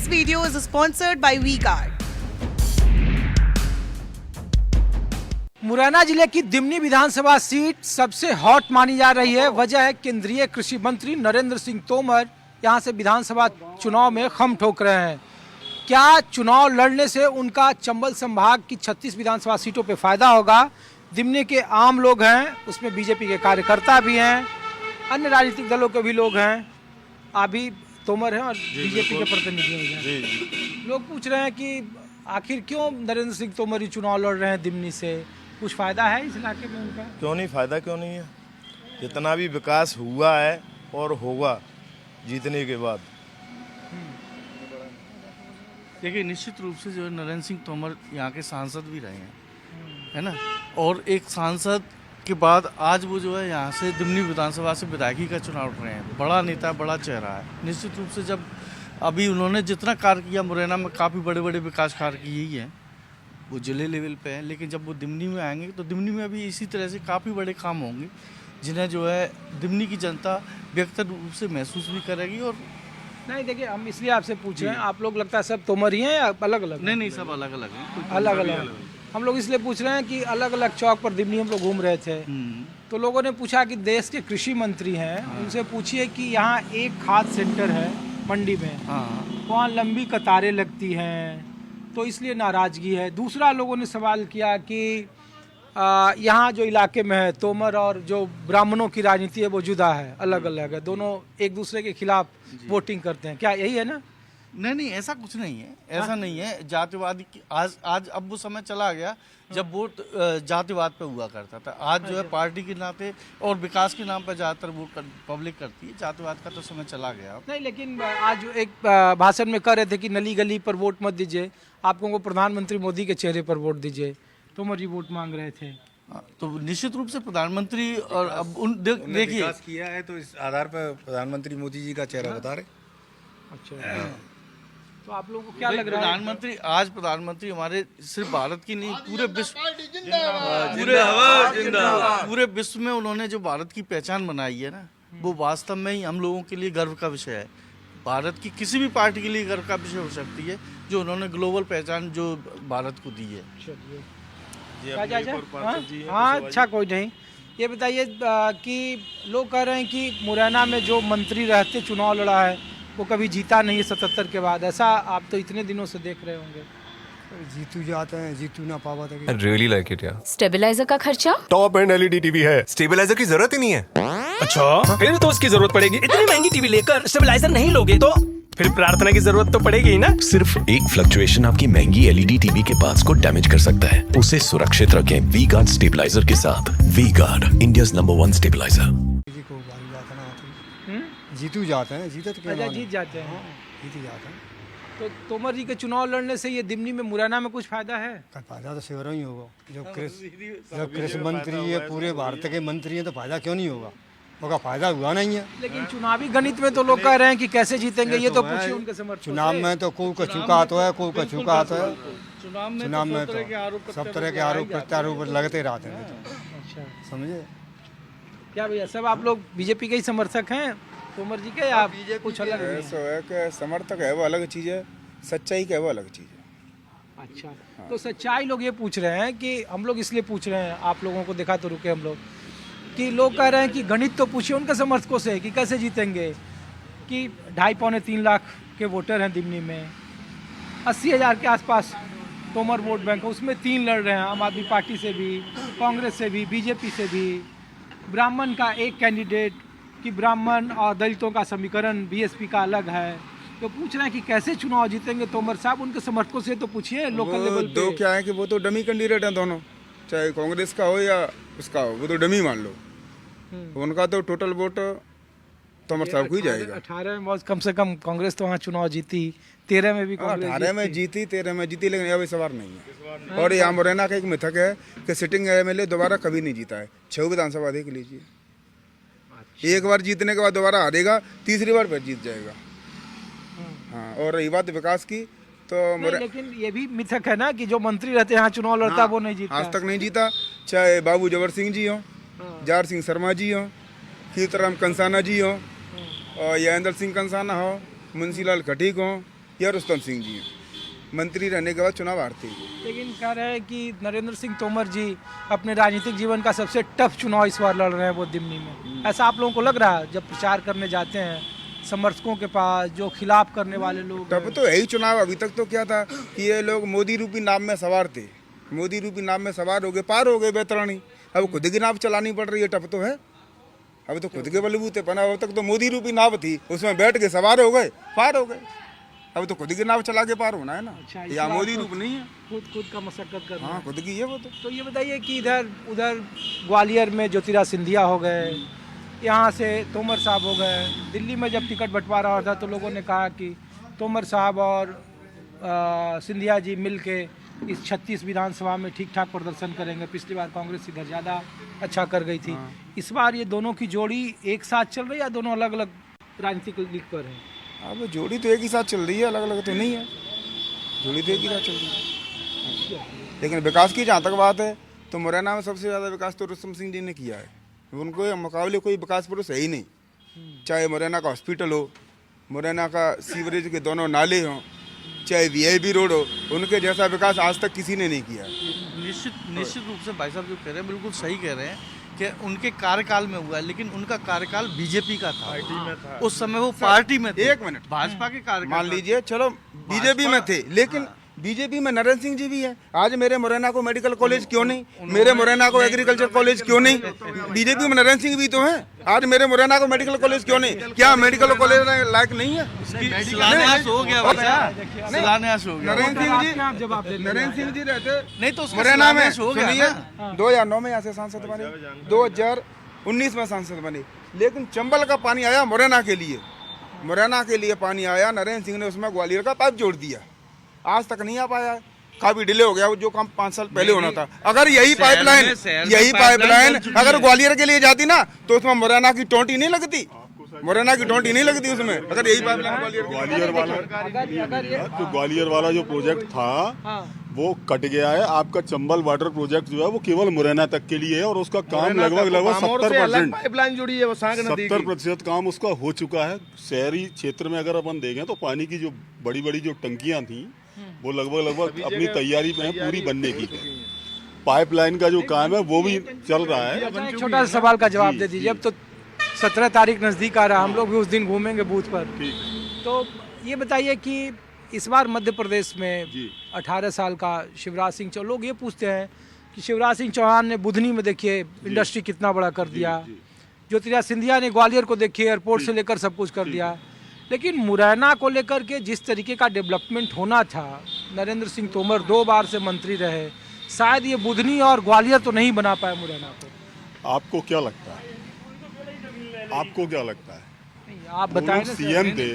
This video is sponsored by V-Guard. Morena जिले की दिमनी विधानसभा seat सबसे हॉट मानी जा रही है। वजह है केंद्रीय कृषि मंत्री नरेंद्र सिंह तोमर यहां से विधानसभा चुनाव में खम ठोक रहे हैं। क्या चुनाव लड़ने से उनका चंबल संभाग की 36 विधानसभा सीटों पे फायदा होगा? दिमनी के आम लोग हैं, उसमें बीजेपी के कार्यकर्ता भी हैं, अन्य राजनीतिक दलों के भी लोग हैं, अभी तोमर हैं और बीजेपी के प्रतिनिधि हैं। लोग पूछ रहे हैं कि आखिर क्यों नरेंद्र सिंह तोमर ही चुनाव लड़ रहे हैं दिमनी से? कुछ फायदा है इस इलाके में उनका? क्यों नहीं, फायदा क्यों नहीं है। जितना भी विकास हुआ है और होगा जीतने के बाद। देखिए, निश्चित रूप से जो है नरेंद्र सिंह तोमर यहाँ के सांसद भी रहे हैं, है ना, और एक सांसद के बाद आज वो जो है यहाँ से दिमनी विधानसभा से विधायकी का चुनाव लड़ रहे हैं। बड़ा नेता, बड़ा चेहरा है। निश्चित रूप से जब अभी उन्होंने जितना कार्य किया मुरैना में, काफ़ी बड़े बड़े विकास कार्य किए ही हैं, वो जिले लेवल पे हैं, लेकिन जब वो दिमनी में आएंगे तो दिमनी में भी इसी तरह से काफ़ी बड़े काम होंगे जिन्हें जो है दिमनी की जनता व्यक्तिगत रूप से महसूस भी करेगी। और नहीं, देखिए, हम इसलिए आपसे पूछ रहे हैं, आप लोग लगता है सब तोमर ही हैं या अलग अलग? नहीं, सब अलग अलग हैं। अलग अलग। हम लोग इसलिए पूछ रहे हैं कि अलग अलग चौक पर दिमनी हम लोग घूम रहे थे, तो लोगों ने पूछा कि देश के कृषि मंत्री हैं, उनसे पूछिए कि यहाँ एक खाद सेंटर है मंडी में, वहाँ लंबी कतारें लगती हैं, तो इसलिए नाराजगी है। दूसरा, लोगों ने सवाल किया कि यहाँ जो इलाके में है तोमर और जो ब्राह्मणों की राजनीति है वो जुदा है, अलग अलग है, दोनों एक दूसरे के खिलाफ वोटिंग करते हैं। क्या यही है ना? नहीं, ऐसा कुछ नहीं है, ऐसा नहीं है। जातिवादी आज अब वो समय चला गया जब वोट जातिवाद पे हुआ करता था। आज जो है पार्टी के नाते और विकास के नाम पर ज़्यादातर वो पब्लिक करती है। जातिवाद का तो समय चला गया। नहीं, लेकिन आज एक भाषण में कह रहे थे कि नली गली पर वोट मत दीजिए, आपको वो प्रधानमंत्री मोदी के चेहरे पर वोट दीजिए, तोमर जी वोट मांग रहे थे। तो निश्चित रूप से प्रधानमंत्री और अब देखिए विकास किया है तो इस आधार पर प्रधानमंत्री मोदी जी का चेहरा बता रहे। अच्छा, तो आप लोगों को क्या लग रहा है? आज प्रधानमंत्री हमारे सिर्फ भारत की नहीं, पूरे विश्व में उन्होंने जो भारत की पहचान बनाई है ना, वो वास्तव में ही हम लोगों के लिए गर्व का विषय है। भारत की किसी भी पार्टी के लिए गर्व का विषय हो सकती है जो उन्होंने ग्लोबल पहचान जो भारत को दी है। हाँ, अच्छा, कोई नहीं। ये बताइए कि लोग कह रहे हैं कि मुरैना में जो मंत्री रहते चुनाव लड़ा है वो कभी जीता नहीं है 77 के बाद। ऐसा आप तो इतने दिनों से देख रहे होंगे। जीतू जाते हैं, जीतू ना पावा था। I really like it, yeah. Stabiliser का खर्चा? टॉप एंड एलईडी टीवी है, स्टेबलाइजर की जरूरत ही नहीं है। अच्छा, फिर तो उसकी जरूरत पड़ेगी। इतनी महंगी टीवी लेकर स्टेबलाइजर नहीं लोगे तो फिर प्रार्थना की जरूरत तो पड़ेगी ही ना। सिर्फ एक फ्लक्चुएशन आपकी महंगी एलईडी टीवी के पार्ट्स को डैमेज कर सकता है। उसे सुरक्षित रखें V-Guard स्टेबलाइजर के साथ। V-Guard, India's number 1 stabiliser. Jitu जाते हैं, जीत जाते हैं, जीत जाते हैं। तो तोमर जी के चुनाव लड़ने से ये दिमनी में मुरैना में कुछ फायदा है? फायदा तो सेवरों ही होगा। जब कृषि मंत्री है, पूरे भारत के मंत्री हैं, तो फायदा क्यों नहीं होगा? होगा, फायदा हुआ नहीं है। लेकिन चुनावी गणित में तो लोग कह रहे हैं कि कैसे जीतेंगे, ये तो पूछिए उनके समर्थकों। चुनाव में तो कोई का चुका आता है, कोई का चुका आता है। चुनाव में तो सब तरह के आरोप प्रत्यारोप लगते रहते हैं। अच्छा, समझे क्या भैया, सब आप लोग बीजेपी के ही समर्थक हैं तोमर जी के, या कुछ अलग है? समर्थक है वो अलग चीज़ है, सच्चाई का है वो अलग चीज़ है। अच्छा, तो सच्चाई लोग ये पूछ रहे हैं कि हम लोग इसलिए पूछ रहे हैं, आप लोगों को देखा तो रुके हम लोग, कि लोग कह रहे हैं कि गणित तो पूछिए उनके समर्थकों से कि कैसे जीतेंगे, कि 2.5-3 लाख के वोटर हैं दिमनी में, 80,000 के आसपास तोमर वोट बैंक है, उसमें 3 लड़ रहे हैं, आम आदमी पार्टी से भी, कांग्रेस से भी, बीजेपी से भी, ब्राह्मण का एक कैंडिडेट, कि ब्राह्मण और दलितों का समीकरण बीएसपी का अलग है। तो पूछ रहे हैं कि कैसे चुनाव जीतेंगे तोमर साहब, उनके समर्थकों से तो पूछिए लोकल लेवल पे। दो क्या है कि वो तो डमी कैंडिडेट हैं दोनों, चाहे कांग्रेस का हो या उसका हो, वो तो डमी मान लो। उनका तो टोटल वोट तोमर साहब को ही जाएगा। 18 में कम से कम कांग्रेस तो वहाँ चुनाव जीती, 13 में भी 18 में जीती, 13 में जीती, लेकिन अभी सवार नहीं है। और यहाँ मुरैना का एक मिथक है कि सिटिंग एमएलए दोबारा कभी नहीं जीता है। 6 विधानसभा देख लीजिए, एक बार जीतने के बाद दोबारा हारेगा, तीसरी बार फिर जीत जाएगा। हाँ, और रही बात विकास की तो लेकिन ये भी मिथक है ना कि जो मंत्री रहते हैं यहाँ चुनाव लड़ता है वो नहीं जीता। आज तक नहीं जीता, चाहे बाबू जबर सिंह जी हो, जार सिंह शर्मा जी हो, कीर्तराम कंसाना जी हो, और यहेंद्र सिंह कंसाना हो, मुंशीलाल खटीक हो, या रुस्तम सिंह जी हैं। मंत्री रहने के बाद चुनाव हारते ही। लेकिन कह रहे हैं कि नरेंद्र सिंह तोमर जी अपने राजनीतिक जीवन का सबसे टफ चुनाव इस बार लड़ रहे हैं वो दिमनी में। ऐसा आप लोगों को लग रहा है जब प्रचार करने जाते हैं समर्थकों के पास, जो खिलाफ करने वाले लोग? तब तो यही चुनाव, अभी तक तो क्या था कि ये लोग मोदी रूपी नाव में सवार थे, मोदी रूपी नाव में सवार हो गए, पार हो गए बेतरानी। अब खुद की नाव चलानी पड़ रही है, टप तो है। अब तो खुद के बलबूते पना, अब तक तो मोदी रूपी नाव थी, उसमें बैठ के सवार हो गए, पार हो गए। अब तो खुद की नाव चला के पार होना है ना। अच्छा, या मोदी रूप नहीं है, खुद का मशक्कत करना। हाँ खुद की है वो तो। ये बताइए कि इधर उधर ग्वालियर में ज्योतिराज सिंधिया हो गए, यहाँ से तोमर साहब हो गए। दिल्ली में जब टिकट बंटवारा हुआ था तो लोगों ने कहा कि तोमर साहब और सिंधिया जी मिलके इस 36 विधानसभा में ठीक ठाक प्रदर्शन करेंगे। पिछली बार कांग्रेस इधर ज़्यादा अच्छा कर गई थी। इस बार ये दोनों की जोड़ी एक साथ चल रही है या दोनों अलग अलग राजनीतिक लीग पर है? अब जोड़ी तो एक ही साथ चल रही है, अलग अलग तो नहीं है, जोड़ी तो एक ही साथ चल रही है। लेकिन विकास की जहाँ तक बात है तो मुरैना में सबसे ज़्यादा विकास तो रुस्तम सिंह जी ने किया है। उनको मुकाबले कोई विकास पुरुष है ही नहीं। चाहे मुरैना का हॉस्पिटल हो, मुरैना का सीवरेज के दोनों नाले हों, चाहे वीआईपी रोड हो, उनके जैसा विकास आज तक किसी ने नहीं किया। निश्चित रूप से भाई साहब जो कह रहे हैं बिल्कुल सही कह रहे हैं कि उनके कार्यकाल में हुआ है, लेकिन उनका कार्यकाल बीजेपी का था, पार्टी में था। उस समय वो पार्टी में थे। एक मिनट, भाजपा के कार्यकाल मान लीजिए चलो बीजेपी में थे, लेकिन बीजेपी में नरेंद्र सिंह जी भी है। आज मेरे मुरैना को मेडिकल कॉलेज क्यों नहीं, मेरे मुरैना को एग्रीकल्चर कॉलेज क्यों नहीं? बीजेपी में नरेंद्र सिंह भी तो हैं। आज मेरे मुरैना को मेडिकल कॉलेज क्यों नहीं? क्या मेडिकल कॉलेज लायक नहीं है? शिलान्यास हो गया, शिलान्यास हो गया। नरेंद्र सिंह जी रहते नहीं तो मुरैना में, हो गया सुनिए, ना। 2009 में यहाँ से सांसद बने, 2019 में सांसद बने, लेकिन चंबल का पानी आया मुरैना के लिए, मुरैना के लिए पानी आया। नरेंद्र सिंह ने उसमें ग्वालियर का पाइप जोड़ दिया, आज तक नहीं आ पाया है। काफी डिले हो गया, वो जो काम 5 साल पहले होना था। अगर यही पाइपलाइन अगर ग्वालियर के लिए जाती ना तो उसमें मुरैना की टोंटी नहीं लगती, मुरैना की टोंटी नहीं लगती उसमें, अगर यही पाइपलाइन ग्वालियर वाला जो ग्वालियर वाला जो प्रोजेक्ट था वो कट गया है। आपका चंबल वाटर प्रोजेक्ट जो है वो केवल मुरैना तक के लिए है और उसका काम लगभग 70% पाइपलाइन जुड़ी है, वो सांग नदी की। 70% काम उसका हो चुका है। शहरी क्षेत्र में अगर अपन देखें तो पानी की जो बड़ी बड़ी जो टंकियां थी वो लगभग अपनी तैयारी में पूरी बनने की। पाइपलाइन का जो काम है वो भी चल रहा है। एक छोटा सा सवाल का जवाब दे दीजिए। अब तो 17 तारीख नजदीक आ रहा, हम लोग भी उस दिन घूमेंगे बूथ पर। तो ये बताइए कि इस बार मध्य प्रदेश में 18 साल का शिवराज सिंह चौहान, लोग ये पूछते हैं कि शिवराज सिंह चौहान ने बुधनी में देखिए इंडस्ट्री कितना बड़ा कर दिया, ज्योतिराज सिंधिया ने ग्वालियर को देखिए एयरपोर्ट से लेकर सब कुछ कर दिया, लेकिन मुरैना को लेकर के जिस तरीके का डेवलपमेंट होना था, नरेंद्र सिंह तोमर 2 बार से मंत्री रहे, शायद ये बुधनी और ग्वालियर तो नहीं बना पाए मुरैना को। आपको क्या लगता है? आपको क्या लगता है? आप बताएं। सीएम थे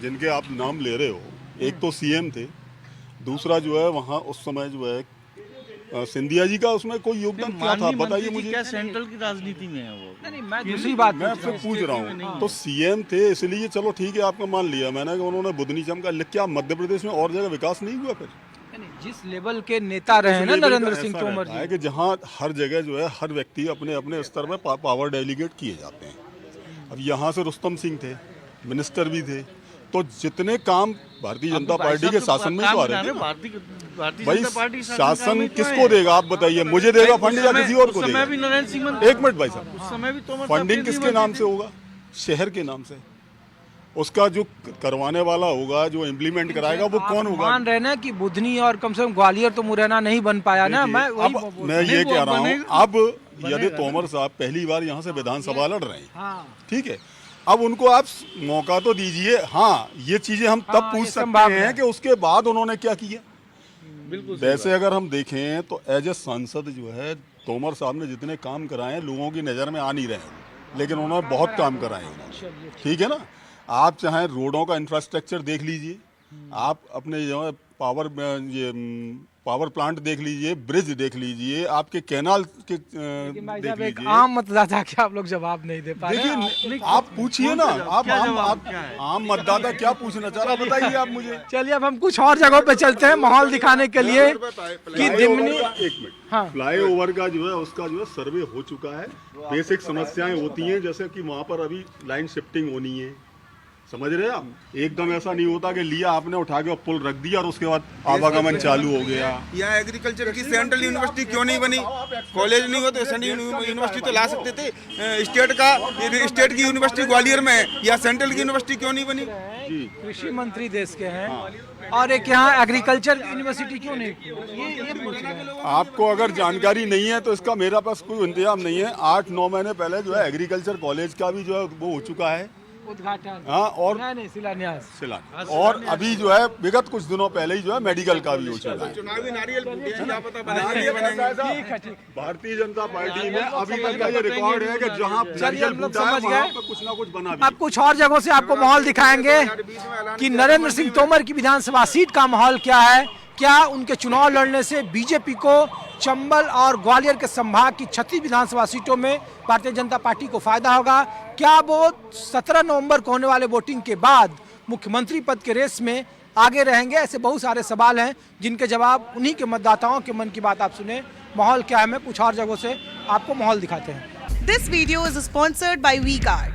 जिनके आप नाम ले रहे हो, एक तो सीएम थे, दूसरा जो है वहाँ उस समय जो है सिंधिया जी का उसमें कोई योगदान क्या था बताइए मुझे। क्या सेंट्रल की राजनीति में है वो? नहीं, मैं दूसरी बात मैं आपसे पूछ रहा हूँ। तो सीएम थे इसलिए चलो ठीक है आपका मान लिया मैंने कि उन्होंने बुधनी चमका, क्या मध्य प्रदेश में और जगह विकास नहीं हुआ? फिर जिस लेवल के नेता रहे ना नरेंद्र सिंह तोमर जी, कि जहाँ हर जगह जो है हर व्यक्ति अपने अपने स्तर में पावर डेलीगेट किए जाते हैं। अब यहाँ से रुस्तम सिंह थे, मिनिस्टर भी थे, तो जितने काम भारतीय जनता पार्टी के शासन में ही तो आ रहे थे। भाई शासन किसको देगा आप बताइए? मुझे देगा फंड या किसी और को देगा? एक मिनट भाई साहब, फंडिंग किसके नाम से होगा? शहर के नाम से। उसका जो करवाने वाला होगा, जो इम्प्लीमेंट कराएगा वो कौन होगा? मान रहे ना कि बुधनी और कम से कम ग्वालियर तो मुरैना नहीं बन पाया ना। मैं ये कह रहा हूँ, अब यदि तोमर साहब पहली बार यहाँ से विधानसभा लड़ रहे हैं, ठीक है, अब उनको आप मौका तो दीजिए। हाँ, ये चीजें हम तब पूछ सकते हैं कि उसके बाद उन्होंने क्या किया। बिल्कुल वैसे अगर हम देखें तो एज ए सांसद जो है तोमर साहब ने जितने काम कराए हैं लोगों की नज़र में आ नहीं रहे हैं, लेकिन उन्होंने बहुत काम कराए हैं, ठीक है ना। आप चाहे रोडों का इंफ्रास्ट्रक्चर देख लीजिए, आप अपने जो है पावर प्लांट देख लीजिए, ब्रिज देख लीजिए, आपके कैनाल के देख लीजिए। आम मतदाता क्या आप लोग जवाब नहीं दे पा रहे? देखिए आप पूछिए ना, आप आम मतदाता क्या पूछना चाह रहा बताइए आप मुझे। चलिए अब हम कुछ और जगहों पे चलते हैं माहौल दिखाने के लिए कि दिमनी। एक मिनट, फ्लाईओवर का जो है उसका जो है सर्वे हो चुका है। बेसिक समस्याएं होती हैं जैसे कि वहाँ पर अभी लाइन शिफ्टिंग होनी है, समझ रहे हैं आप? एकदम ऐसा नहीं होता कि लिया आपने उठा के और पुल रख दिया और उसके बाद आवागमन चालू हो गया। यहाँ एग्रीकल्चर की सेंट्रल यूनिवर्सिटी क्यों नहीं बनी? कॉलेज नहीं हो तो सेंट्रल यूनिवर्सिटी तो ला सकते थे। स्टेट की यूनिवर्सिटी ग्वालियर में है, या सेंट्रल की यूनिवर्सिटी क्यों नहीं बनी? कृषि मंत्री देश के हैं और एक यहाँ एग्रीकल्चर यूनिवर्सिटी क्यों नहीं? ये पूछ रहे हैं। आपको अगर जानकारी नहीं है तो इसका मेरा पास कोई इंतजाम नहीं है। 8-9 महीने पहले जो है एग्रीकल्चर कॉलेज का भी जो है वो हो चुका है उद्घाटन। हाँ, और नहीं शिलान्यास। और अभी जो है विगत कुछ दिनों पहले ही जो है मेडिकल का भी हो चुका है। चुनावी नारियल फूटे हैं, क्या पता बनेंगे। भारतीय जनता पार्टी में अभी तक का ये रिकॉर्ड है कि जहाँ नारियल फूटा है वहाँ पर कुछ ना कुछ बना भी। अब कुछ और जगहों से आपको माहौल दिखाएंगे कि नरेंद्र सिंह तोमर की विधानसभा सीट का माहौल क्या है। क्या उनके चुनाव लड़ने से बीजेपी को चंबल और ग्वालियर के संभाग की 36 विधानसभा सीटों में भारतीय जनता पार्टी को फायदा होगा? क्या वो 17 नवंबर को होने वाले वोटिंग के बाद मुख्यमंत्री पद के रेस में आगे रहेंगे? ऐसे बहुत सारे सवाल हैं जिनके जवाब उन्हीं के मतदाताओं के मन की बात आप सुने। माहौल क्या है, मैं कुछ और जगहों से आपको माहौल दिखाते हैं। This video is sponsored by WeGuard.